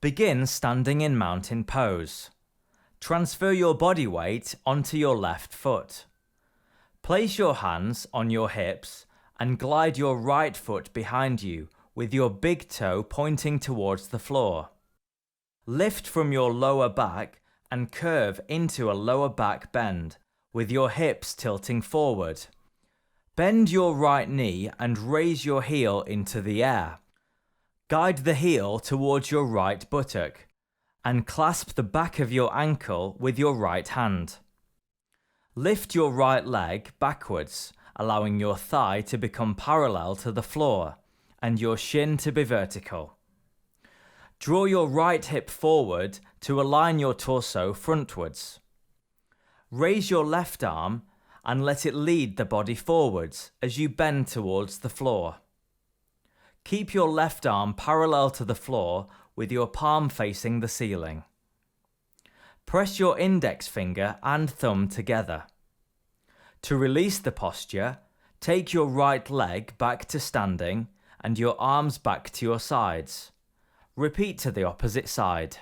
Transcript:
Begin standing in mountain pose. Transfer your body weight onto your left foot. Place your hands on your hips and glide your right foot behind you with your big toe pointing towards the floor. Lift from your lower back and curve into a lower back bend with your hips tilting forward. Bend your right knee and raise your heel into the air. Guide the heel towards your right buttock and clasp the back of your ankle with your right hand. Lift your right leg backwards, allowing your thigh to become parallel to the floor and your shin to be vertical. Draw your right hip forward to align your torso frontwards. Raise your left arm and let it lead the body forwards as you bend towards the floor. Keep your left arm parallel to the floor with your palm facing the ceiling. Press your index finger and thumb together. To release the posture, take your right leg back to standing and your arms back to your sides. Repeat to the opposite side.